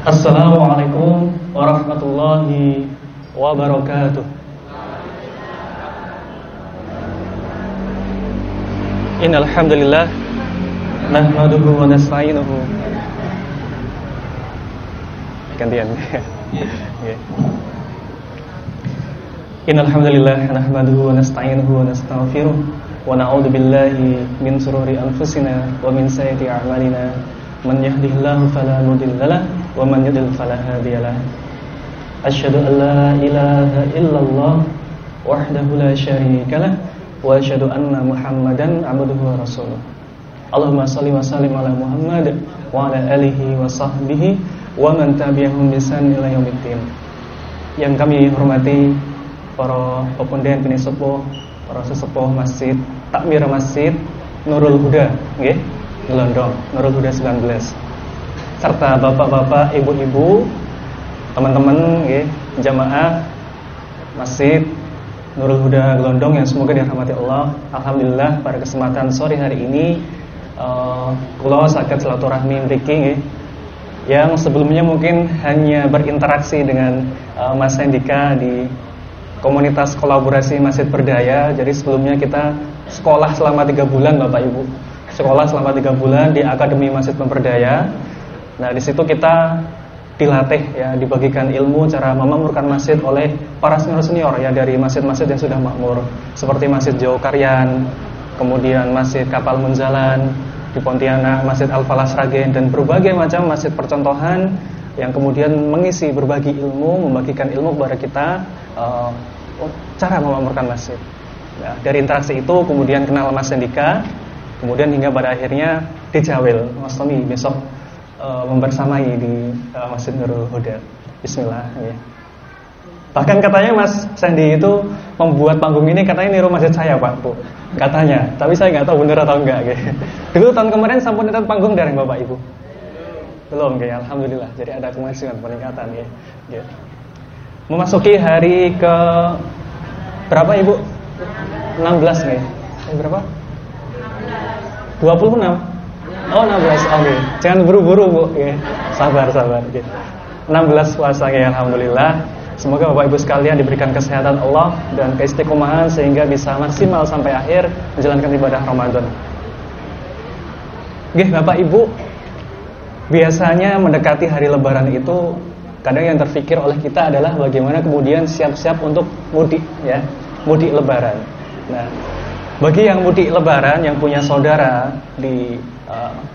Assalamualaikum warahmatullahi wabarakatuh. Innal hamdalillah nahmaduhu wa nasta'inuhu. Gantian. Innal hamdalillah nahmaduhu wa nasta'inuhu wa nastaghfiruh wa na'udzu billahi min shururi anfusina wa min sayyiati a'malina. Man yahdihillahu fala mudhillalah wa man yudlil fala hadiyalah. Asyhadu an la ilaha illallah wahdahu la syarikalah wa asyhadu anna Muhammadan abduhu wa rasuluh. Allahumma shalli wa sallim ala Muhammad wa ala alihi wa sahbihi wa man tabi'ahum bi ihsan ila yaumiddin. Yang kami hormati para pepundan kini sepuh, para sesepuh Masjid Takmir Masjid Nurul Huda nggih, Glondong Nurul Huda 19, serta bapak-bapak, ibu-ibu, teman-teman nggih, jamaah Masjid Nurul Huda Glondong yang semoga dirahmati Allah. Alhamdulillah pada kesempatan sore hari ini kula saged silaturahmi mriki nggih, yang sebelumnya mungkin hanya berinteraksi dengan Mas Hendika di komunitas kolaborasi Masjid Berdaya. Jadi sebelumnya kita sekolah selama 3 bulan Bapak Ibu. Sekolah selama 3 bulan di Akademi Masjid Pemberdaya. Nah, di situ kita dilatih ya, dibagikan ilmu cara memakmurkan masjid oleh para senior-senior ya dari masjid-masjid yang sudah makmur, seperti Masjid Jaukaryan, kemudian Masjid Kapal Munzalan di Pontianak, Masjid Al-Falah Sragen, dan berbagai macam masjid percontohan yang kemudian mengisi berbagi ilmu, membagikan ilmu kepada kita cara memakmurkan masjid. Nah, dari interaksi itu kemudian kenal Mas Hendika, kemudian hingga pada akhirnya dijawil Mas Tommy besok membersamai di Masjid Nurul Huda. Bismillah ya. Bahkan katanya Mas Sandi itu membuat panggung ini katanya niru masjid saya Pak Bu, katanya. Tapi saya nggak tahu benar atau enggak gitu. Dulu tahun kemarin sampun nonton panggung dereng Bapak Ibu? Belum ya, alhamdulillah. Jadi ada kemajuan, peningkatan ya. Ya. Memasuki hari ke berapa Ibu? 16 nih. Berapa? 26. Oh 16, oke. Jangan buru-buru Bu, ya. Sabar. Gitu. 16 puasa ya, alhamdulillah. Semoga Bapak Ibu sekalian diberikan kesehatan Allah dan keistiqomahan sehingga bisa maksimal sampai akhir menjalankan ibadah Ramadan. Nggih, Bapak Ibu, biasanya mendekati hari Lebaran itu kadang yang terfikir oleh kita adalah bagaimana kemudian siap-siap untuk mudik ya, mudik Lebaran. Nah, bagi yang mudik Lebaran yang punya saudara di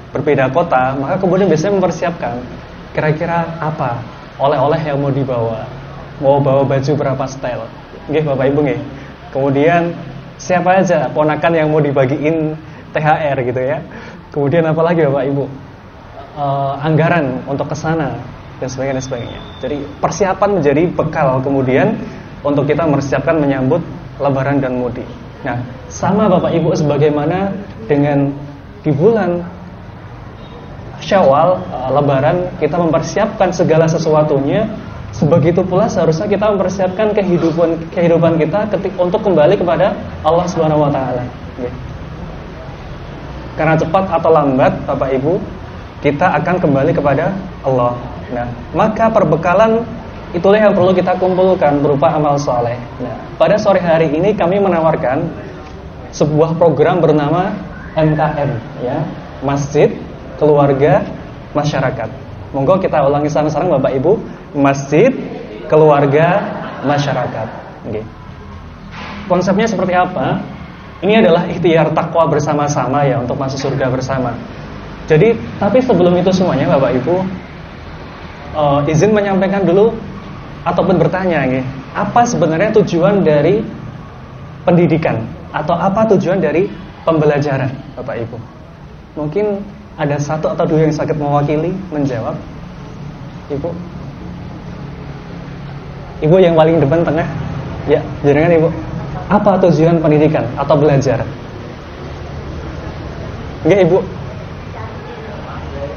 berbeda kota, maka kemudian biasanya mempersiapkan kira-kira apa oleh-oleh yang mau dibawa, mau bawa baju berapa style, nggih Bapak Ibu nggih. Kemudian siapa aja ponakan yang mau dibagiin THR gitu ya. Kemudian apalagi Bapak Ibu, anggaran untuk kesana dan sebagainya. Jadi persiapan menjadi bekal kemudian untuk kita mempersiapkan menyambut Lebaran dan mudik. Nah, sama Bapak Ibu sebagaimana dengan di bulan Syawal, Lebaran, kita mempersiapkan segala sesuatunya. Sebegitu pula seharusnya kita mempersiapkan kehidupan kita untuk kembali kepada Allah Subhanahu wa taala. Karena cepat atau lambat Bapak Ibu, kita akan kembali kepada Allah. Nah, maka perbekalan itulah yang perlu kita kumpulkan berupa amal soleh. Nah, pada sore hari ini kami menawarkan sebuah program bernama MKM ya, Masjid Keluarga Masyarakat. Monggo kita ulangi sareng-sareng Bapak Ibu, Masjid Keluarga Masyarakat. Okay. Konsepnya seperti apa? Ini adalah ikhtiar takwa bersama-sama ya untuk masuk surga bersama. Jadi, tapi sebelum itu semuanya Bapak Ibu, izin menyampaikan dulu ataupun bertanya nih, apa sebenarnya tujuan dari pendidikan atau apa tujuan dari pembelajaran Bapak Ibu? Mungkin ada satu atau dua yang sakit mewakili menjawab. Ibu yang paling depan tengah. Ya, jenengan Ibu. Apa tujuan pendidikan atau belajar? Nggih Ibu.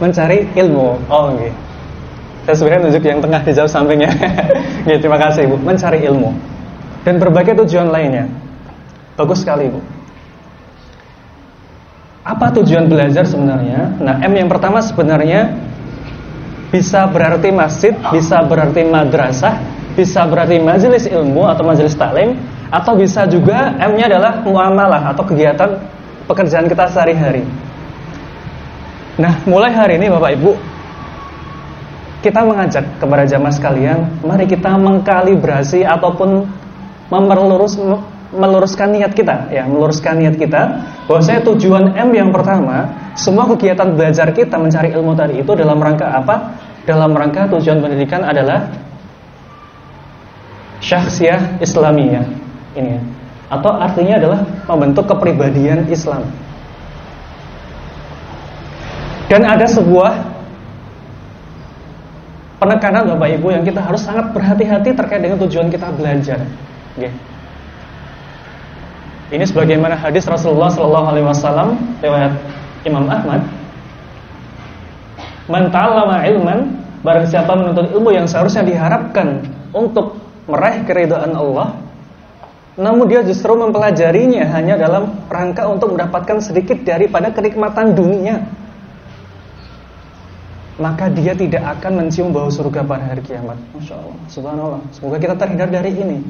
Mencari ilmu. Oh nggih. Saya sebenarnya nunjuk yang tengah di jauh sampingnya. Nggih, terima kasih Ibu. Mencari ilmu dan berbagai tujuan lainnya. Bagus sekali Ibu. Apa tujuan belajar sebenarnya? Nah, M yang pertama sebenarnya bisa berarti masjid, bisa berarti madrasah, bisa berarti majelis ilmu atau majelis taklim, atau bisa juga M-nya adalah muamalah atau kegiatan pekerjaan kita sehari-hari. Nah, mulai hari ini Bapak Ibu, kita mengajak kepada jamaah sekalian, mari kita mengkalibrasi ataupun meluruskan niat kita, ya, meluruskan niat kita bahwasanya tujuan M yang pertama, semua kegiatan belajar kita mencari ilmu tadi itu dalam rangka apa? Dalam rangka tujuan pendidikan adalah syakhsiyah Islamiyah ini, ya. Atau artinya adalah membentuk kepribadian Islam. Dan ada sebuah penekanan Bapak Ibu yang kita harus sangat berhati-hati terkait dengan tujuan kita belajar. Okay. Ini sebagaimana hadis Rasulullah SAW riwayat Imam Ahmad, man ta'allama ilman, barang siapa menuntut ilmu yang seharusnya diharapkan untuk meraih keridhaan Allah, namun dia justru mempelajarinya hanya dalam rangka untuk mendapatkan sedikit daripada kenikmatan dunia, maka dia tidak akan mencium bau surga pada hari kiamat. Masya Allah, subhanallah. Semoga kita terhindar dari ini.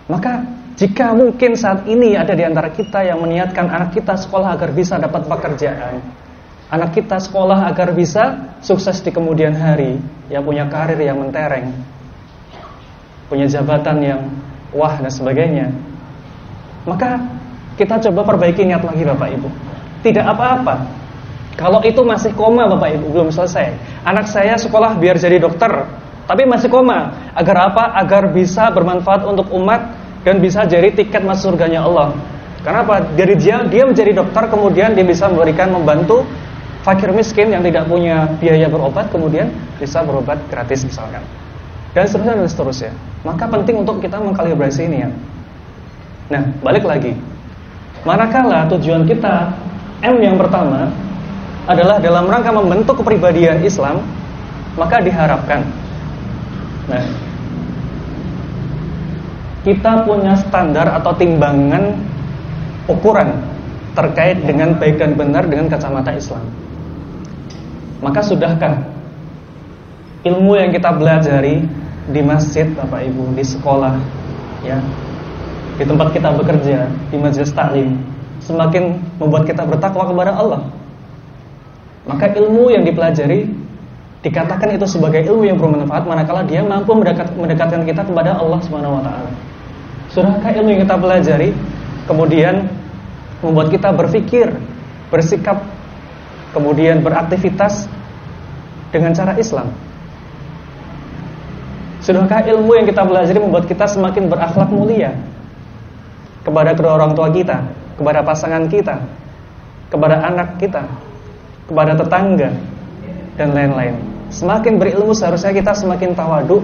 Maka jika mungkin saat ini ada di antara kita yang meniatkan anak kita sekolah agar bisa dapat pekerjaan, anak kita sekolah agar bisa sukses di kemudian hari, ya, punya karir yang mentereng, punya jabatan yang wah dan sebagainya, maka kita coba perbaiki niat lagi Bapak Ibu. Tidak apa-apa kalau itu masih koma Bapak Ibu, belum selesai. Anak saya sekolah biar jadi dokter, tapi masih koma. Agar apa? Agar bisa bermanfaat untuk umat dan bisa jadi tiket masuk surganya Allah. Karena apa? Dari dia menjadi dokter, kemudian dia bisa membantu fakir miskin yang tidak punya biaya berobat, kemudian bisa berobat gratis misalkan. Dan seterusnya dan seterusnya. Maka penting untuk kita mengkalibrasi ini, ya. Nah, balik lagi. Manakala tujuan kita M yang pertama adalah dalam rangka membentuk kepribadian Islam, maka diharapkan, nah, kita punya standar atau timbangan ukuran terkait dengan baik dan benar dengan kacamata Islam. Maka sudahkah ilmu yang kita pelajari di masjid Bapak Ibu, di sekolah, ya, di tempat kita bekerja, di majelis taklim, semakin membuat kita bertakwa kepada Allah? Maka ilmu yang dipelajari dikatakan itu sebagai ilmu yang bermanfaat manakala dia mampu mendekatkan kita kepada Allah Subhanahu wa taala. Sudahkah ilmu yang kita pelajari kemudian membuat kita berpikir, bersikap, kemudian beraktivitas dengan cara Islam? Sudahkah ilmu yang kita pelajari membuat kita semakin berakhlak mulia kepada kedua orang tua kita, kepada pasangan kita, kepada anak kita, kepada tetangga, dan lain-lain? Semakin berilmu seharusnya kita semakin tawadu,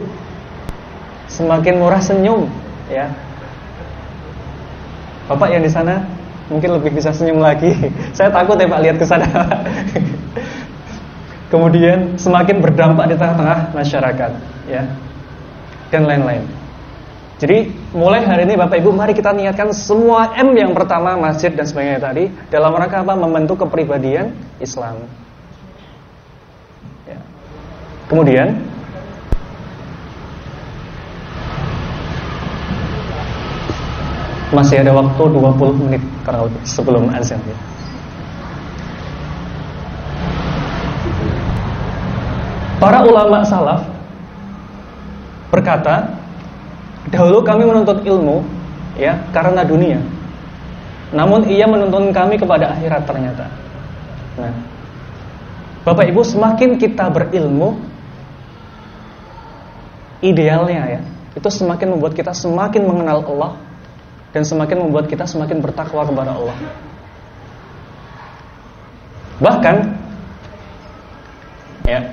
semakin murah senyum, ya. Bapak yang di sana mungkin lebih bisa senyum lagi. Saya takut ya Pak lihat ke sana. Kemudian semakin berdampak di tengah-tengah masyarakat, ya, dan lain-lain. Jadi mulai hari ini Bapak Ibu, mari kita niatkan semua M yang pertama, masjid dan sebagainya tadi, dalam rangka apa? Membentuk kepribadian Islam, ya. Kemudian masih ada waktu 20 menit kurang lebih sebelum azan, ya. Para ulama salaf berkata, dahulu kami menuntut ilmu, ya, karena dunia, namun ia menuntun kami kepada akhirat ternyata. Nah, Bapak Ibu, semakin kita berilmu, idealnya, ya, itu semakin membuat kita semakin mengenal Allah dan semakin membuat kita semakin bertakwa kepada Allah. Bahkan, ya,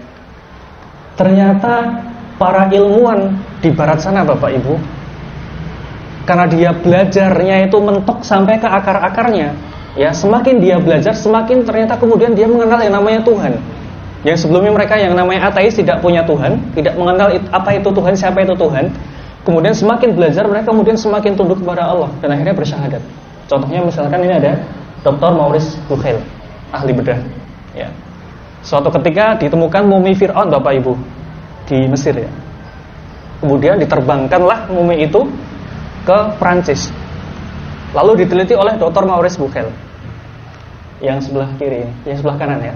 ternyata para ilmuwan di barat sana Bapak Ibu, karena dia belajarnya itu mentok sampai ke akar-akarnya, ya, semakin dia belajar, semakin ternyata kemudian dia mengenal yang namanya Tuhan. Yang sebelumnya mereka yang namanya ateis, tidak punya Tuhan, tidak mengenal apa itu Tuhan, siapa itu Tuhan. Kemudian semakin belajar, mereka kemudian semakin tunduk kepada Allah dan akhirnya bersyahadat. Contohnya misalkan ini ada Dr. Maurice Bucaille, ahli bedah, ya. Suatu ketika ditemukan mumi Fir'aun Bapak Ibu di Mesir ya. Kemudian diterbangkanlah mumi itu ke Prancis. Lalu diteliti oleh Dr. Maurice Bucaille yang sebelah kiri, yang sebelah kanan ya.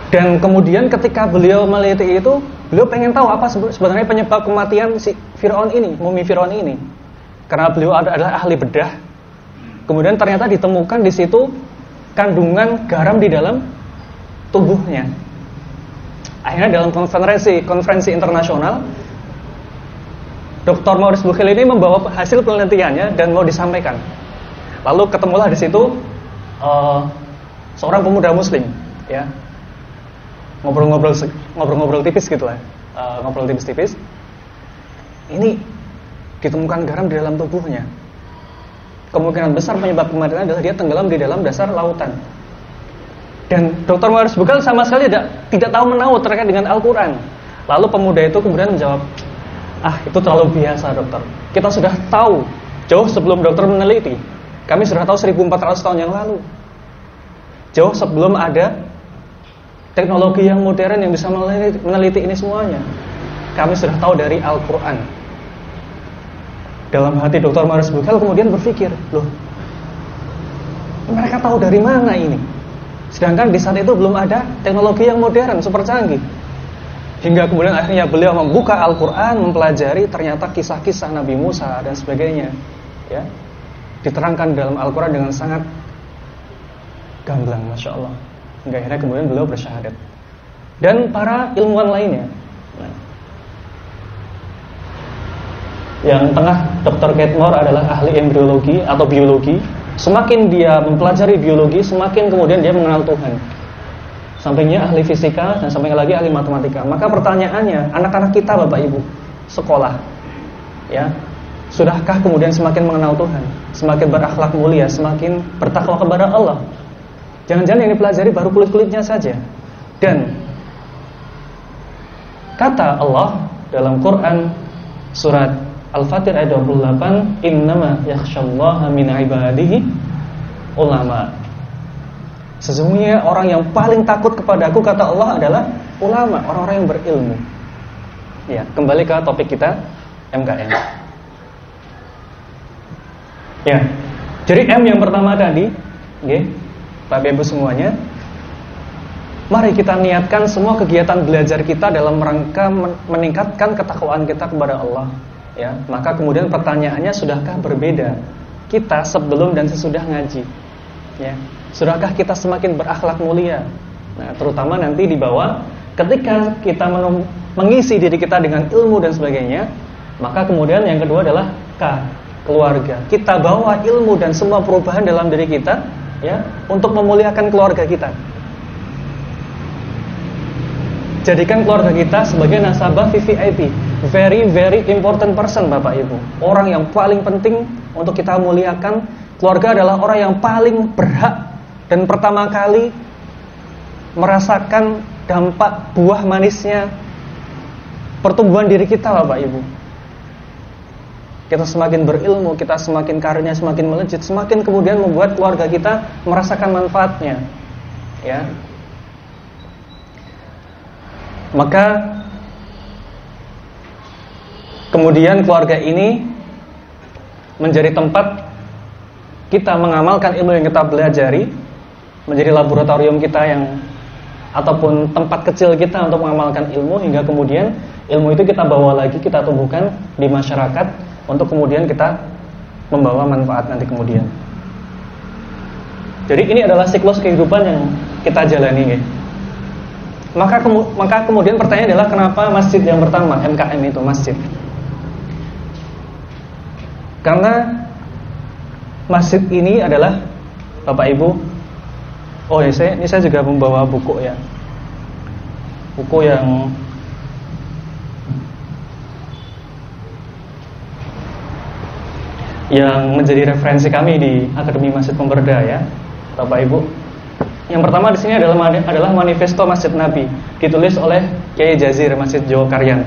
Dan kemudian ketika beliau meliti itu, beliau pengen tahu apa sebenarnya penyebab kematian si Fir'aun ini, mumi Fir'aun ini. Karena beliau adalah ahli bedah. Kemudian ternyata ditemukan di situ kandungan garam di dalam tubuhnya. Akhirnya dalam konferensi internasional, Dr. Maurice Bucaille ini membawa hasil penelitiannya dan mau disampaikan. Lalu ketemulah di situ seorang pemuda Muslim, ya, ngobrol tipis gitulah, ngobrol tipis-tipis. Ini ditemukan garam di dalam tubuhnya. Kemungkinan besar penyebab kematian adalah dia tenggelam di dalam dasar lautan. Dan Dr. Maurice Bucaille sama sekali tidak tahu menahu terkait dengan Al-Quran. Lalu pemuda itu kemudian menjawab, itu terlalu biasa dokter. Kita sudah tahu jauh sebelum dokter meneliti. Kami sudah tahu 1400 tahun yang lalu. Jauh sebelum ada teknologi yang modern yang bisa meneliti ini semuanya. Kami sudah tahu dari Al-Quran. Dalam hati Dr. Maurice Bucaille kemudian berpikir, loh, mereka tahu dari mana ini? Sedangkan di saat itu belum ada teknologi yang modern, super canggih. Hingga kemudian akhirnya beliau membuka Al-Quran, mempelajari ternyata kisah-kisah Nabi Musa dan sebagainya, ya, diterangkan dalam Al-Quran dengan sangat gamblang, Masya Allah. Hingga akhirnya kemudian beliau bersyahadat. Dan para ilmuwan lainnya, yang tengah Dr. Keith Moore adalah ahli embriologi atau biologi. Semakin dia mempelajari biologi, semakin kemudian dia mengenal Tuhan. Sampingnya ahli fisika dan sampingnya lagi ahli matematika. Maka pertanyaannya, anak-anak kita Bapak Ibu sekolah, ya, sudahkah kemudian semakin mengenal Tuhan, semakin berakhlak mulia, semakin bertakwa kepada Allah? Jangan-jangan yang dipelajari baru kulit-kulitnya saja. Dan kata Allah dalam Quran surat Al-Fatir ayat 28, innama yakhsyallaha min ibadihi ulama. Sesungguhnya orang yang paling takut kepada aku, kata Allah, adalah ulama, orang-orang yang berilmu. Ya, kembali ke topik kita, MKM. Ya, jadi M yang pertama tadi, Bapak Ibu semuanya, mari kita niatkan semua kegiatan belajar kita dalam rangka meningkatkan ketakwaan kita kepada Allah. Ya, maka kemudian pertanyaannya, sudahkah berbeda kita sebelum dan sesudah ngaji? Ya, sudahkah kita semakin berakhlak mulia? Nah, terutama nanti di bawah, ketika kita mengisi diri kita dengan ilmu dan sebagainya, maka kemudian yang kedua adalah K, keluarga. Kita bawa ilmu dan semua perubahan dalam diri kita, ya, untuk memuliakan keluarga kita. Jadikan keluarga kita sebagai nasabah VVIP, very very important person Bapak Ibu. Orang yang paling penting untuk kita muliakan. Keluarga adalah orang yang paling berhak dan pertama kali merasakan dampak buah manisnya pertumbuhan diri kita Bapak Ibu. Kita semakin berilmu, kita semakin karirnya semakin melejit, semakin kemudian membuat keluarga kita merasakan manfaatnya, ya. Maka kemudian keluarga ini menjadi tempat kita mengamalkan ilmu yang kita pelajari, menjadi laboratorium kita yang ataupun tempat kecil kita untuk mengamalkan ilmu, hingga kemudian ilmu itu kita bawa lagi, kita tumbuhkan di masyarakat untuk kemudian kita membawa manfaat nanti kemudian. Jadi ini adalah siklus kehidupan yang kita jalani, ya. Maka kemudian pertanyaan adalah, kenapa masjid yang pertama, MKM itu masjid? Karena masjid ini adalah, Bapak Ibu, ini saya juga membawa buku, ya, buku yang menjadi referensi kami di Akademi Masjid Pemberda, ya, Bapak Ibu. Yang pertama di sini adalah Manifesto Masjid Nabi, ditulis oleh Kiai Jazir Masjid Jokaryan.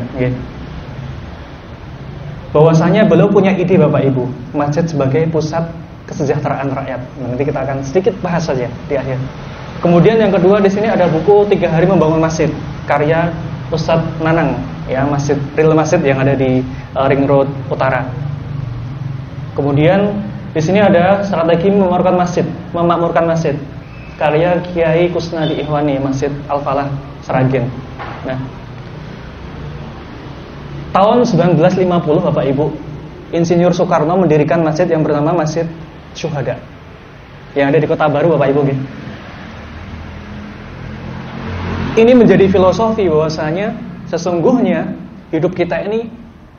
Bahwasanya beliau punya ide Bapak Ibu, masjid sebagai pusat kesejahteraan rakyat. Nanti kita akan sedikit bahas saja di akhir. Kemudian yang kedua di sini ada buku 3 Hari Membangun Masjid karya Ustadz Nanang, ya, real masjid yang ada di Ring Road Utara. Kemudian di sini ada Strategi Memakmurkan Masjid karya Kiai Kusnadi Ihwani, Masjid Al-Falah Sragen. Nah, tahun 1950 Bapak Ibu, Insinyur Soekarno mendirikan masjid yang bernama Masjid Syuhada yang ada di Kota Baru Bapak Ibu. Ini menjadi filosofi bahwasanya sesungguhnya hidup kita ini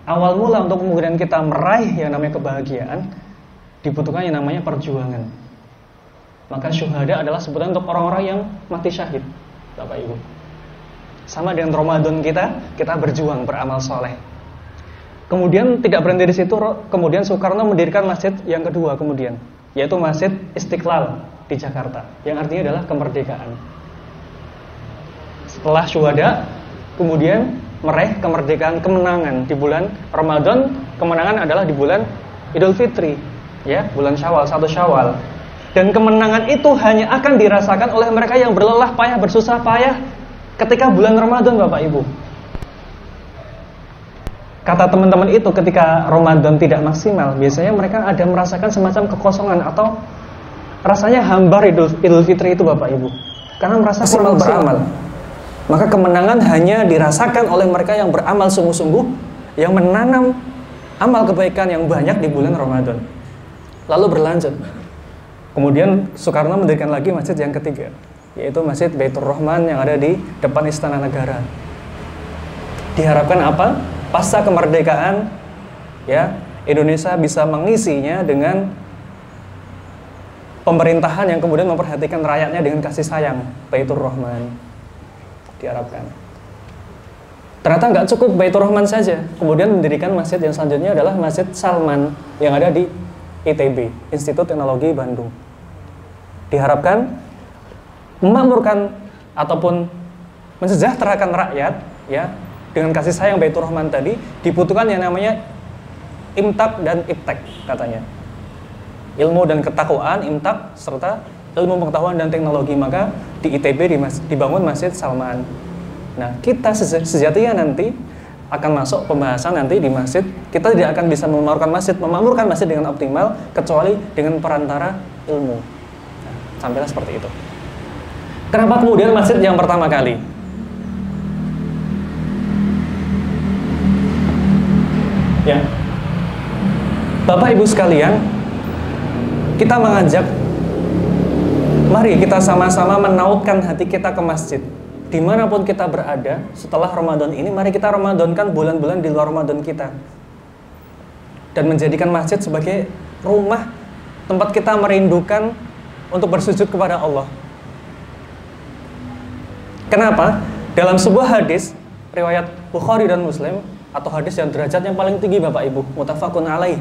awal mula untuk kemudian kita meraih yang namanya kebahagiaan dibutuhkan yang namanya perjuangan. Maka syuhada adalah sebutan untuk orang-orang yang mati syahid Bapak Ibu. Sama dengan Ramadan kita berjuang beramal soleh. Kemudian tidak berhenti di situ, kemudian Soekarno mendirikan masjid yang kedua kemudian, yaitu Masjid Istiqlal di Jakarta, yang artinya adalah kemerdekaan. Setelah syuhada, kemudian meraih kemerdekaan, kemenangan di bulan Ramadan. Kemenangan adalah di bulan Idul Fitri, ya, bulan Syawal, 1 Syawal. Dan kemenangan itu hanya akan dirasakan oleh mereka yang berlelah payah, bersusah payah ketika bulan Ramadan Bapak Ibu. Kata teman-teman itu, ketika Ramadan tidak maksimal, biasanya mereka ada merasakan semacam kekosongan atau rasanya hambar Idul Fitri itu Bapak Ibu, karena merasa kurang beramal. Maka kemenangan hanya dirasakan oleh mereka yang beramal sungguh-sungguh, yang menanam amal kebaikan yang banyak di bulan Ramadan. Lalu berlanjut. Kemudian Soekarno mendirikan lagi masjid yang ketiga, yaitu Masjid Baitur Rahman yang ada di depan Istana Negara. Diharapkan apa? Pasca kemerdekaan, ya, Indonesia bisa mengisinya dengan pemerintahan yang kemudian memperhatikan rakyatnya dengan kasih sayang. Baitur Rahman diharapkan. Ternyata nggak cukup Baitur Rahman saja. Kemudian mendirikan masjid yang selanjutnya adalah Masjid Salman yang ada di ITB, Institut Teknologi Bandung. Diharapkan memakmurkan ataupun mensejahterakan rakyat, ya, dengan kasih sayang Baitur Rahman tadi. Dibutuhkan yang namanya imtak dan iptek katanya. Ilmu dan ketakwaan, imtak, serta ilmu pengetahuan dan teknologi. Maka di ITB dibangun Masjid Salman. Nah, kita sejatinya nanti akan masuk pembahasan nanti di masjid. Kita tidak akan bisa memakmurkan masjid dengan optimal kecuali dengan perantara ilmu. Nah, sampailah seperti itu. Kenapa kemudian masjid yang pertama kali? Ya, Bapak Ibu sekalian, kita mengajak, mari kita sama-sama menautkan hati kita ke masjid. Dimanapun kita berada setelah Ramadan ini, mari kita Ramadankan bulan-bulan di luar Ramadan kita, dan menjadikan masjid sebagai rumah tempat kita merindukan untuk bersujud kepada Allah. Kenapa? Dalam sebuah hadis riwayat Bukhari dan Muslim, atau hadis yang derajat yang paling tinggi Bapak Ibu, muttafaqun alaih,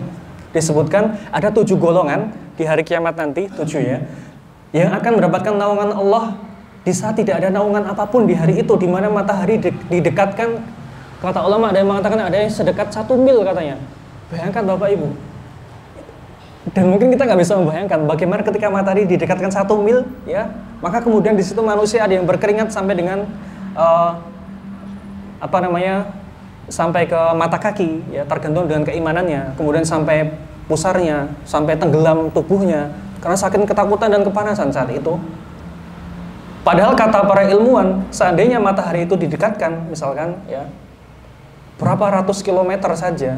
disebutkan ada 7 golongan di hari kiamat nanti, 7 ya, yang akan mendapatkan naungan Allah di saat tidak ada naungan apapun di hari itu, di mana matahari didekatkan. Kata ulama ada yang mengatakan ada yang sedekat 1 mil katanya. Bayangkan Bapak Ibu. Dan mungkin kita nggak bisa membayangkan bagaimana ketika matahari didekatkan 1 mil, ya, maka kemudian di situ manusia ada yang berkeringat sampai dengan sampai ke mata kaki, ya, tergantung dengan keimanannya. Kemudian sampai pusarnya, sampai tenggelam tubuhnya karena saking ketakutan dan kepanasan saat itu. Padahal kata para ilmuwan, seandainya matahari itu didekatkan, misalkan, ya, berapa ratus kilometer saja,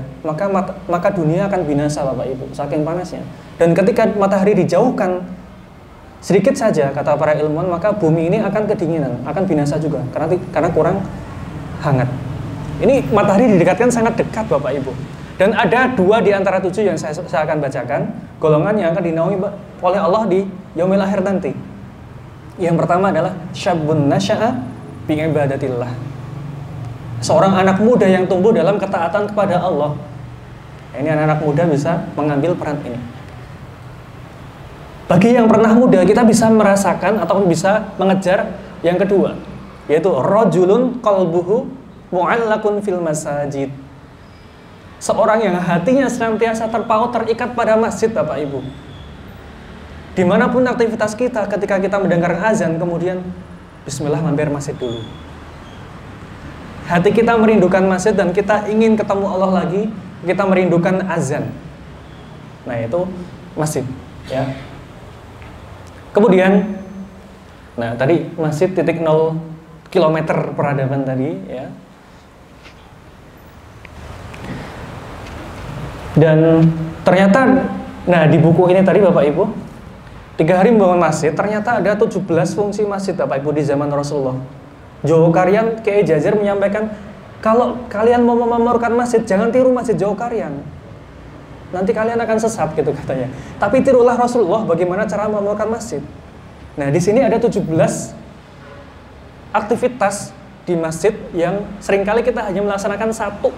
maka dunia akan binasa Bapak Ibu, saking panasnya. Dan ketika matahari dijauhkan sedikit saja, kata para ilmuwan, maka bumi ini akan kedinginan, akan binasa juga karena kurang hangat. Ini matahari didekatkan sangat dekat Bapak Ibu. Dan ada 2 di antara 7 yang saya akan bacakan, golongan yang akan dinaungi oleh Allah di yaumil akhir nanti. Yang pertama adalah syabun nasya'a bi ibadatillah. Seorang anak muda yang tumbuh dalam ketaatan kepada Allah. Ini anak-anak muda bisa mengambil peran ini. Bagi yang pernah muda, kita bisa merasakan atau bisa mengejar yang kedua, yaitu rajulun qalbuhu mu'allakun fil masajid. Seorang yang hatinya senantiasa terpaut, terikat pada masjid Bapak Ibu. Dimanapun aktivitas kita, ketika kita mendengar azan, kemudian bismillah mampir masjid dulu. Hati kita merindukan masjid dan kita ingin ketemu Allah lagi, kita merindukan azan. Nah, itu masjid, ya. Kemudian, nah tadi masjid titik 0 km peradaban tadi, ya. Dan ternyata, nah di buku ini tadi Bapak Ibu, 3 hari membangun masjid, ternyata ada 17 fungsi masjid Bapak Ibu di zaman Rasulullah. Dzulkarnain Kiai Jazir menyampaikan, kalau kalian mau memakmurkan masjid, jangan tiru masjid Dzulkarnain. Nanti kalian akan sesat gitu katanya. Tapi tirulah Rasulullah bagaimana cara memakmurkan masjid. Nah, di sini ada 17 aktivitas di masjid yang seringkali kita hanya melaksanakan satu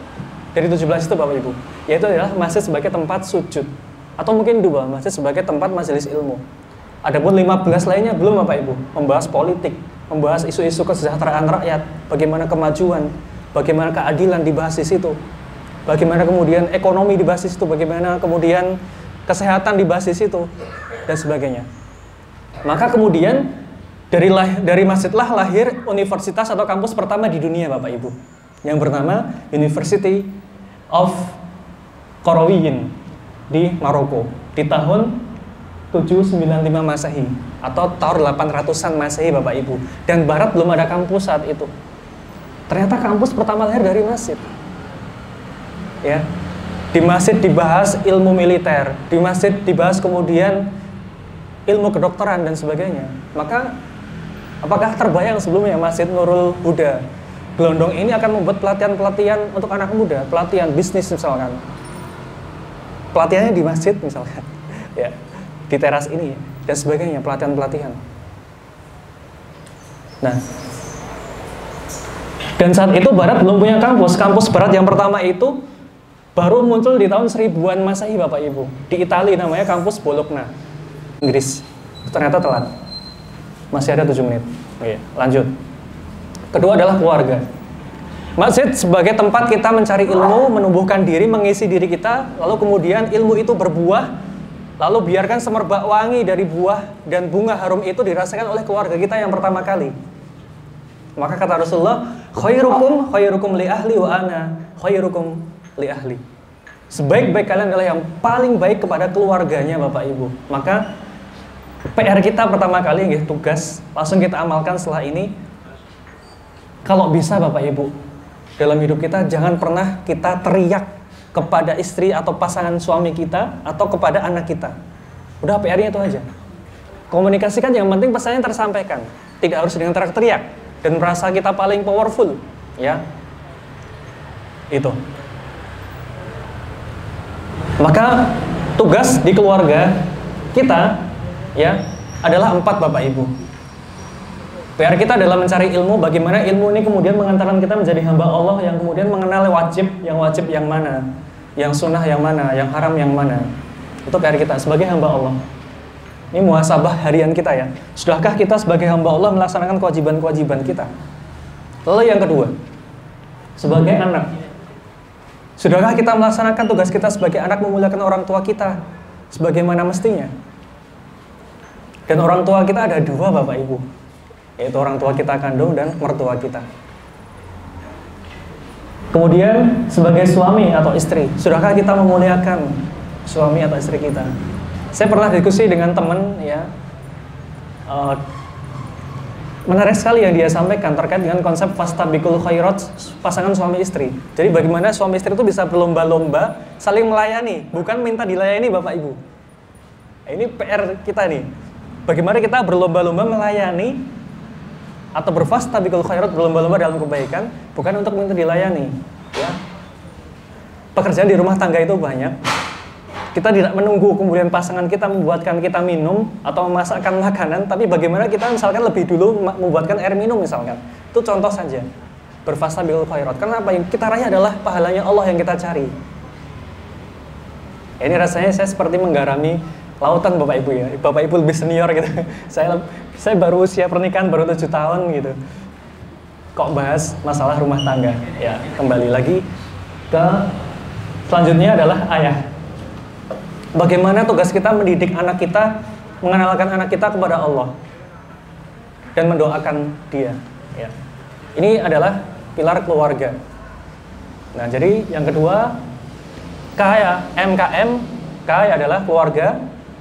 dari 17 itu Bapak Ibu. Yaitu adalah masjid sebagai tempat sujud. Atau mungkin 2, masjid sebagai tempat majelis ilmu. Adapun 15 lainnya belum Bapak Ibu. Membahas politik, membahas isu-isu kesejahteraan rakyat, bagaimana kemajuan, bagaimana keadilan dibahas di situ, bagaimana kemudian ekonomi dibahas di situ, bagaimana kemudian kesehatan dibahas di situ, dan sebagainya. Maka kemudian dari masjidlah lahir universitas atau kampus pertama di dunia Bapak Ibu, yang bernama University of Qarawiyyin di Maroko di tahun 795 Masehi atau tahun 800-an Masehi Bapak Ibu. Dan Barat belum ada kampus saat itu. Ternyata kampus pertama lahir dari masjid. Ya. Di masjid dibahas ilmu militer, di masjid dibahas kemudian ilmu kedokteran dan sebagainya. Maka apakah terbayang sebelumnya Masjid Nurul Huda Gelondong ini akan membuat pelatihan-pelatihan untuk anak muda, pelatihan bisnis misalkan. Pelatihannya di masjid misalkan. Ya. Di teras ini dan sebagainya, pelatihan-pelatihan. Nah, dan saat itu Barat belum punya kampus. Kampus Barat yang pertama itu baru muncul di tahun 1000-an Masehi Bapak Ibu. Di Italia namanya kampus Bologna, Inggris. Ternyata telat. Masih ada 7 menit. Oke, lanjut. Kedua adalah keluarga. Masjid sebagai tempat kita mencari ilmu, menumbuhkan diri, mengisi diri kita, lalu kemudian ilmu itu berbuah. Lalu biarkan semerbak wangi dari buah dan bunga harum itu dirasakan oleh keluarga kita yang pertama kali. Maka kata Rasulullah, khairukum li ahli wa ana khairukum li ahli. Sebaik-baik kalian adalah yang paling baik kepada keluarganya Bapak Ibu. Maka PR kita pertama kali, tugas, langsung kita amalkan setelah ini. Kalau bisa Bapak Ibu, dalam hidup kita jangan pernah kita teriak kepada istri atau pasangan suami kita atau kepada anak kita. Udah PR-nya itu aja. Komunikasikan, yang penting pesannya tersampaikan. Tidak harus dengan teriak-teriak dan merasa kita paling powerful, ya. Itu. Maka tugas di keluarga kita, ya, adalah 4 Bapak Ibu. PR kita adalah mencari ilmu, bagaimana ilmu ini kemudian mengantarkan kita menjadi hamba Allah yang kemudian mengenal wajib yang mana, yang sunnah yang mana, yang haram yang mana. Itu PR kita sebagai hamba Allah. Ini muhasabah harian kita ya. Sudahkah kita sebagai hamba Allah melaksanakan kewajiban-kewajiban kita? Lalu yang kedua, sebagai anak, sudahkah kita melaksanakan tugas kita sebagai anak memuliakan orang tua kita sebagaimana mestinya? Dan orang tua kita ada 2 Bapak Ibu, yaitu orang tua kita kandung dan mertua kita. Kemudian sebagai suami atau istri, sudahkah kita memuliakan suami atau istri kita? Saya pernah diskusi dengan teman, ya, menarik sekali yang dia sampaikan terkait dengan konsep fastabiqul khairat, pasangan suami istri. Jadi bagaimana suami istri itu bisa berlomba-lomba saling melayani, bukan minta dilayani Bapak Ibu. Nah, ini PR kita nih. Bagaimana kita berlomba-lomba melayani atau berfastabiqul khairat, berlomba-lomba dalam kebaikan, bukan untuk minta dilayani, ya. Pekerjaan di rumah tangga itu banyak. Kita tidak menunggu kemudian pasangan kita membuatkan kita minum atau memasakkan makanan, tapi bagaimana kita misalkan lebih dulu membuatkan air minum misalkan. Itu contoh saja. Berfastabiqul khairat. Karena apa? Kita raih adalah pahalanya Allah yang kita cari. Ini rasanya saya seperti menggarami lautan Bapak Ibu ya. Bapak Ibu lebih senior gitu. Saya baru usia pernikahan baru 7 tahun gitu. Kok bahas masalah rumah tangga? Ya, kembali lagi ke selanjutnya adalah ayah. Bagaimana tugas kita mendidik anak kita mengenalkan anak kita kepada Allah dan mendoakan dia. Ya. Ini adalah pilar keluarga. Nah, jadi yang kedua, K ya, MKM, K adalah keluarga.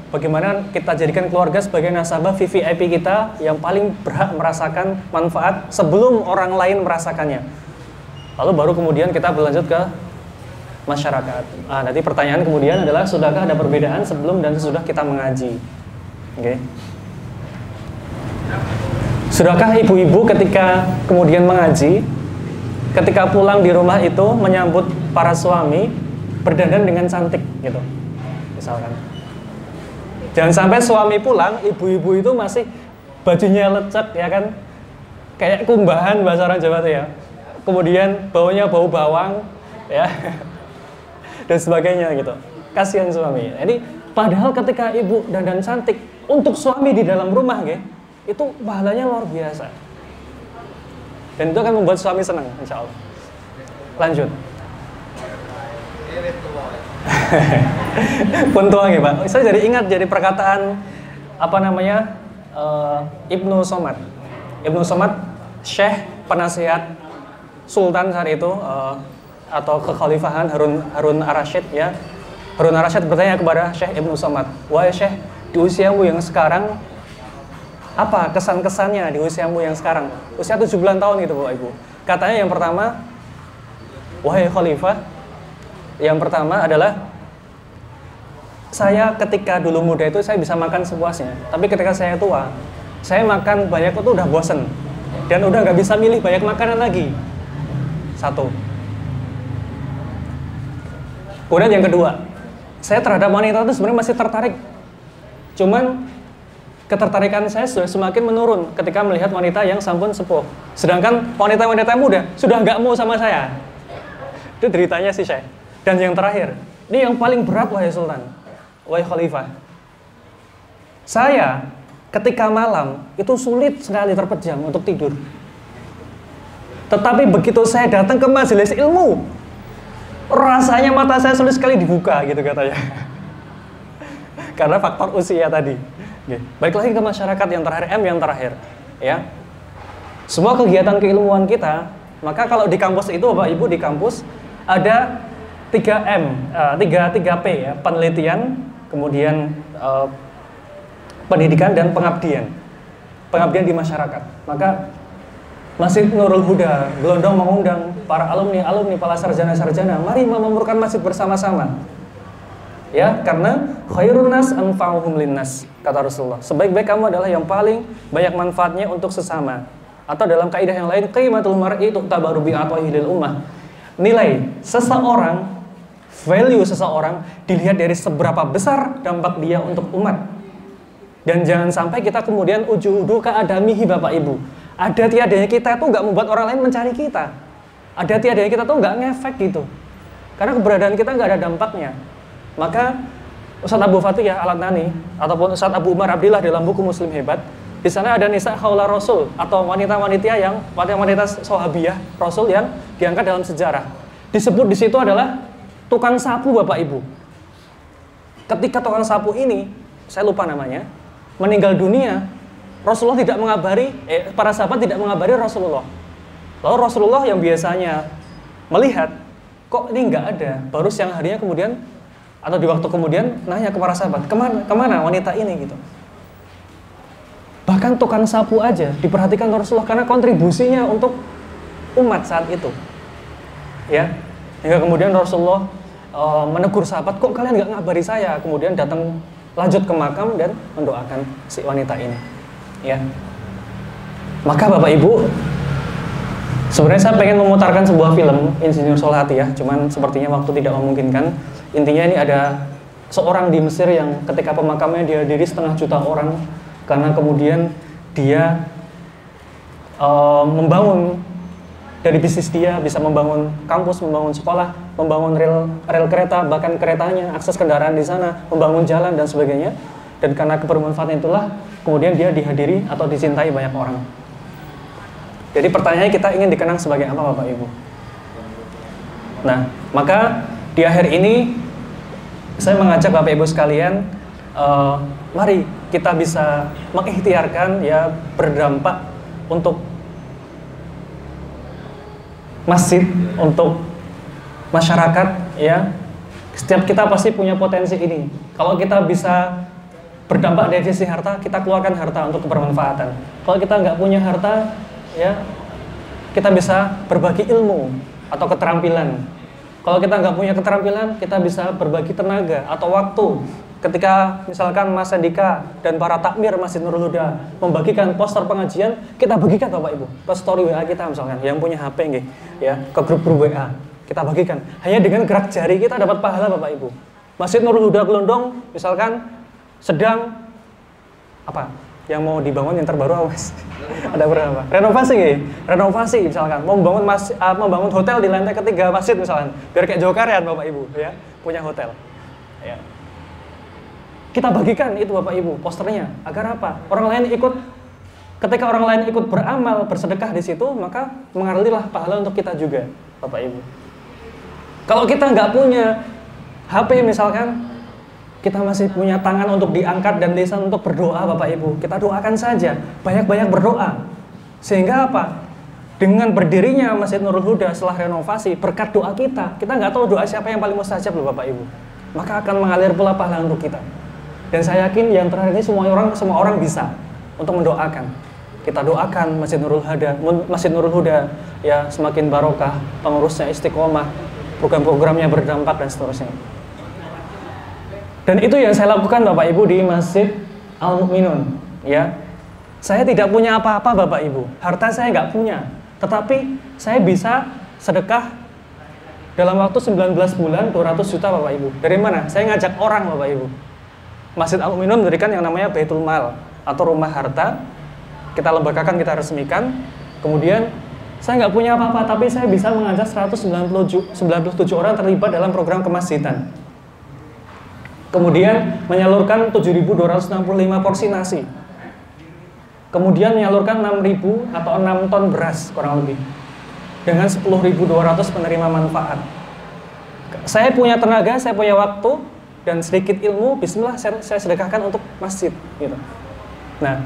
Bagaimana kita jadikan keluarga sebagai nasabah VVIP kita yang paling berhak merasakan manfaat sebelum orang lain merasakannya. Lalu baru kemudian kita berlanjut ke masyarakat. Nanti pertanyaan kemudian adalah, sudahkah ada perbedaan sebelum dan sesudah kita mengaji? Oke. Sudahkah ibu-ibu ketika kemudian mengaji, ketika pulang di rumah itu menyambut para suami berdandan dengan cantik gitu, misalkan. Jangan sampai suami pulang, ibu-ibu itu masih bajunya lecek ya kan, kayak kumbahan bahasa orang Jawa tuh ya. Kemudian baunya bau bawang ya dan sebagainya gitu. Kasihan suami. Jadi padahal ketika ibu dandan cantik untuk suami di dalam rumah itu pahalanya luar biasa. Dan itu akan membuat suami senang, insya Allah. Lanjut. Puntual ya Pak. Saya jadi ingat jadi perkataan Ibnu Somad. Ibnu Somad, Syekh penasihat Sultan saat itu atau kekhalifahan Harun Ar-Rasyid ya. Harun Ar-Rasyid bertanya kepada Syekh Ibnu Somad, "Wahai Syekh, di usiamu yang sekarang apa kesan-kesannya di usiamu yang sekarang?" Usia 70 tahun gitu Bapak Ibu. Katanya yang pertama, "Wahai khalifah, yang pertama adalah saya ketika dulu muda itu saya bisa makan sepuasnya, tapi ketika saya tua, saya makan banyak itu udah bosen dan udah nggak bisa milih banyak makanan lagi." Satu. Kemudian yang kedua, saya terhadap wanita itu sebenarnya masih tertarik, cuman ketertarikan saya sudah semakin menurun ketika melihat wanita yang sampun sepuh. Sedangkan wanita-wanita muda sudah nggak mau sama saya. Itu deritanya si Syekh. Dan yang terakhir, ini yang paling berat wahai Sultan, wahai Khalifah. Saya ketika malam itu sulit sekali terpejam untuk tidur. Tetapi begitu saya datang ke majelis ilmu, rasanya mata saya sulit sekali dibuka gitu katanya. Karena faktor usia tadi. Baik lagi ke masyarakat yang terakhir, M yang terakhir ya. Semua kegiatan keilmuan kita, maka kalau di kampus itu Bapak Ibu di kampus ada 3M, 3P ya, penelitian, kemudian pendidikan dan pengabdian. Pengabdian di masyarakat. Maka Masjid Nurul Huda Gelondong mengundang para alumni, para sarjana-sarjana, mari memamurkan masjid bersama-sama. Ya, karena khairun nas anfa'uhum linnas, kata Rasulullah. Sebaik-baik kamu adalah yang paling banyak manfaatnya untuk sesama. Atau dalam kaidah yang lain, qimatul mar'i tu'tabaru bi'ataihi lil ummah. Nilai seseorang, value seseorang dilihat dari seberapa besar dampak dia untuk umat. Dan jangan sampai kita kemudian uju-udu keadamihi Bapak Ibu. Ada tiadanya kita itu nggak membuat orang lain mencari kita. Ada tiadanya kita tuh nggak ngefek gitu. Karena keberadaan kita nggak ada dampaknya. Maka Ustadz Abu Fatih ya Al-Adnani ataupun Ustadz Abu Umar Abdillah dalam buku Muslim Hebat, di sana ada nisa haula Rasul atau wanita-wanita sahabiyah Rasul yang diangkat dalam sejarah. Disebut di situ adalah tukang sapu Bapak Ibu. Ketika tukang sapu ini, saya lupa namanya, meninggal dunia, Rasulullah tidak mengabari, para sahabat tidak mengabari Rasulullah. Lalu Rasulullah yang biasanya melihat, kok ini nggak ada, baru siang harinya kemudian atau di waktu kemudian nanya ke para sahabat, kemana wanita ini gitu. Bahkan tukang sapu aja diperhatikan Rasulullah karena kontribusinya untuk umat saat itu. Ya, hingga kemudian Rasulullah menegur sahabat, kok kalian nggak ngabari saya? Kemudian datang lanjut ke makam dan mendoakan si wanita ini. Ya, maka Bapak Ibu, sebenarnya saya pengen memutarkan sebuah film Insinyur Solhati ya, cuman sepertinya waktu tidak memungkinkan. Intinya ini ada seorang di Mesir yang ketika pemakamannya dihadiri 500.000 orang karena kemudian dia membangun dari bisnis dia, bisa membangun kampus, membangun sekolah, membangun rel kereta, bahkan keretanya, akses kendaraan di sana, membangun jalan dan sebagainya. Dan karena kebermanfaatan itulah kemudian dia dihadiri atau dicintai banyak orang. Jadi pertanyaannya, kita ingin dikenang sebagai apa Bapak Ibu? Nah, maka di akhir ini saya mengajak Bapak Ibu sekalian mari kita bisa mengikhtiarkan ya berdampak untuk masjid, untuk masyarakat ya. Setiap kita pasti punya potensi ini. Kalau kita bisa berdampak dari sisi harta, kita keluarkan harta untuk kebermanfaatan. Kalau kita nggak punya harta, ya kita bisa berbagi ilmu atau keterampilan. Kalau kita nggak punya keterampilan, kita bisa berbagi tenaga atau waktu. Ketika misalkan Mas Andika dan para takmir Masjid Nurul Huda membagikan poster pengajian, kita bagikan Bapak Ibu ke story WA kita misalkan, yang punya HP nggih, ya ke grup-grup WA. Kita bagikan. Hanya dengan gerak jari kita dapat pahala Bapak Ibu. Masjid Nurul Huda Gelondong misalkan sedang apa? Yang mau dibangun yang terbaru Mas? Ada berapa? Renovasi nggih? Renovasi misalkan mau membangun hotel di lantai ketiga masjid misalkan. Biar kayak Jokarean Bapak Ibu ya, punya hotel. Ya. Kita bagikan itu Bapak Ibu posternya agar apa? Orang lain ikut, ketika orang lain ikut beramal, bersedekah di situ, maka mengalirlah pahala untuk kita juga Bapak Ibu. Kalau kita nggak punya HP misalkan, kita masih punya tangan untuk diangkat dan lisan untuk berdoa Bapak Ibu, kita doakan saja, banyak-banyak berdoa. Sehingga apa? Dengan berdirinya Masjid Nurul Huda setelah renovasi, berkat doa kita nggak tahu doa siapa yang paling mustajab loh Bapak Ibu, maka akan mengalir pula pahala untuk kita. Dan saya yakin yang terakhir ini semua orang bisa untuk mendoakan. Kita doakan Masjid Nurul Huda ya semakin barokah, pengurusnya istiqomah, program-programnya berdampak dan seterusnya. Dan itu yang saya lakukan Bapak Ibu di Masjid Al-Mu'minun ya. Saya tidak punya apa-apa Bapak Ibu, harta saya nggak punya, tetapi saya bisa sedekah dalam waktu 19 bulan 200 juta Bapak Ibu. Dari mana? Saya ngajak orang Bapak Ibu. Masjid Al-Mu'minun memberikan yang namanya Baitul Mal atau rumah harta. Kita lembagakan, kita resmikan. Kemudian saya nggak punya apa-apa, tapi saya bisa mengajak 197 orang terlibat dalam program kemasjidan. Kemudian menyalurkan 7.265 porsi nasi. Kemudian menyalurkan 6.000 atau 6 ton beras kurang lebih. Dengan 10.200 penerima manfaat. Saya punya tenaga, saya punya waktu, dan sedikit ilmu, bismillah saya sedekahkan untuk masjid gitu. Nah,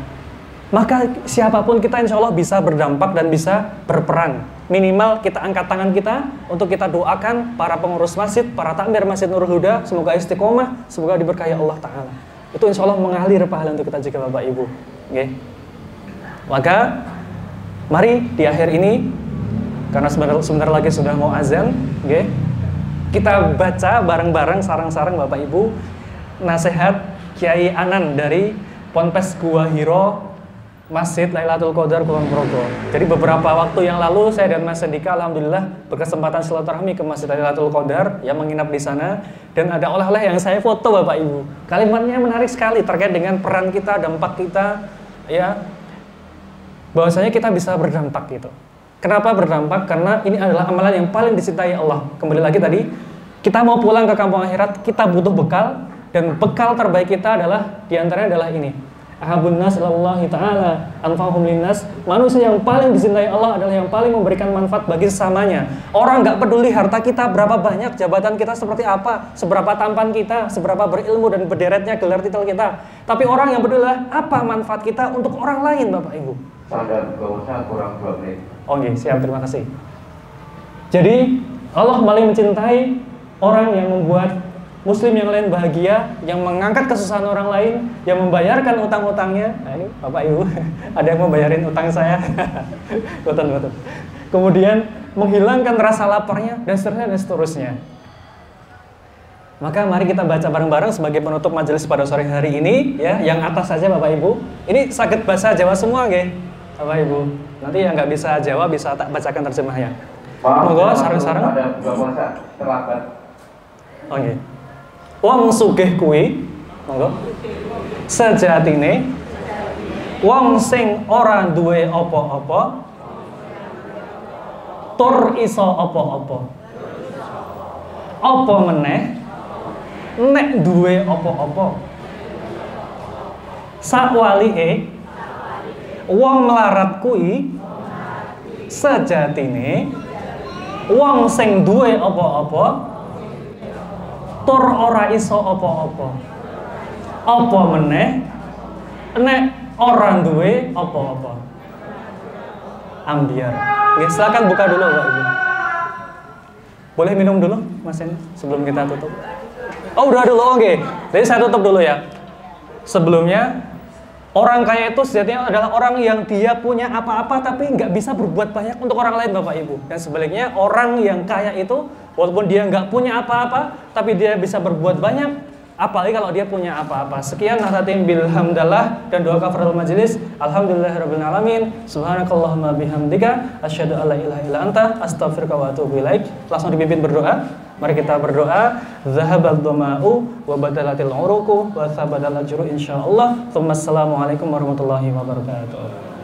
maka siapapun kita insya Allah bisa berdampak dan bisa berperan. Minimal kita angkat tangan kita untuk kita doakan para pengurus masjid, para takmir Masjid Nurul Huda, semoga istiqomah, semoga diberkahi Allah Ta'ala. Itu insya Allah mengalir pahala untuk kita juga Bapak Ibu. Okay. Maka mari di akhir ini, karena sebentar lagi sudah mau azan, okay, kita baca bareng-bareng sarang-sarang Bapak Ibu nasihat Kiai Anan dari Ponpes Gua Hiro Masjid Lailatul Qadar Kulon Progo. Jadi beberapa waktu yang lalu saya dan Mas Andika alhamdulillah berkesempatan silaturahmi ke Masjid Lailatul Qadar yang menginap di sana, dan ada oleh-oleh yang saya foto Bapak Ibu. Kalimatnya menarik sekali terkait dengan peran kita, dampak kita ya. Bahwasanya kita bisa berdampak gitu. Kenapa berdampak? Karena ini adalah amalan yang paling dicintai Allah. Kembali lagi tadi, kita mau pulang ke kampung akhirat, kita butuh bekal, dan bekal terbaik kita adalah diantaranya adalah ini. Ahabun nas ilallahi ta'ala anfa'uhum linnas. Manusia yang paling dicintai Allah adalah yang paling memberikan manfaat bagi sesamanya. Orang nggak peduli harta kita berapa banyak, jabatan kita seperti apa, seberapa tampan kita, seberapa berilmu dan berderetnya gelar titel kita. Tapi orang yang peduli adalah apa manfaat kita untuk orang lain Bapak Ibu. Sadar bahwa kurang 2 menit. Oke, siap, terima kasih. Jadi Allah paling mencintai orang yang membuat muslim yang lain bahagia, yang mengangkat kesusahan orang lain, yang membayarkan utang-utangnya. Nah ini Bapak Ibu, ada yang membayarin utang saya. Betul. Kemudian menghilangkan rasa laparnya dan seterusnya. Maka mari kita baca bareng-bareng sebagai penutup majelis pada sore hari ini ya, yang atas saja Bapak Ibu. Ini sakit bahasa Jawa semua nggih. Bapak Ibu, nanti yang nggak bisa Jawa bisa tak bacakan terjemahnya. Monggo sareng-sareng. Ada buka puasa terlambat. Oke. Wong sugih kuwi, monggo. Sejatine wong sing ora duwe apa-apa tur iso apa-apa. Apa meneh nek duwe apa-apa. Sakwalike wong melarat kuwi sejatine wong sing duwe apa-apa tur ora iso apa-apa. Apa meneh nek orang duwe apa-apa? Ambiar. Oke, silakan buka dulu Bapak Ibu. Boleh minum dulu Mas Eni sebelum kita tutup. Oh, udah dulu. Oke. Jadi saya tutup dulu ya. Sebelumnya, orang kaya itu sejatinya adalah orang yang dia punya apa-apa tapi nggak bisa berbuat banyak untuk orang lain Bapak Ibu. Dan sebaliknya orang yang kaya itu walaupun dia nggak punya apa-apa tapi dia bisa berbuat banyak. Apalagi kalau dia punya apa-apa. Sekian nahtatim bilhamdallah dan doa kafaratul majelis. Alhamdulillahirabbil alamin. Subhanakallahumma bihamdika asyhadu alla ilaha illa anta astaghfiruka wa atubu ilaik. Langsung dipimpin berdoa. Mari kita berdoa. Zahabad dhama'u wa badalatil uruqu wa thabadal ajru insyaallah. Assalamualaikum warahmatullahi wabarakatuh.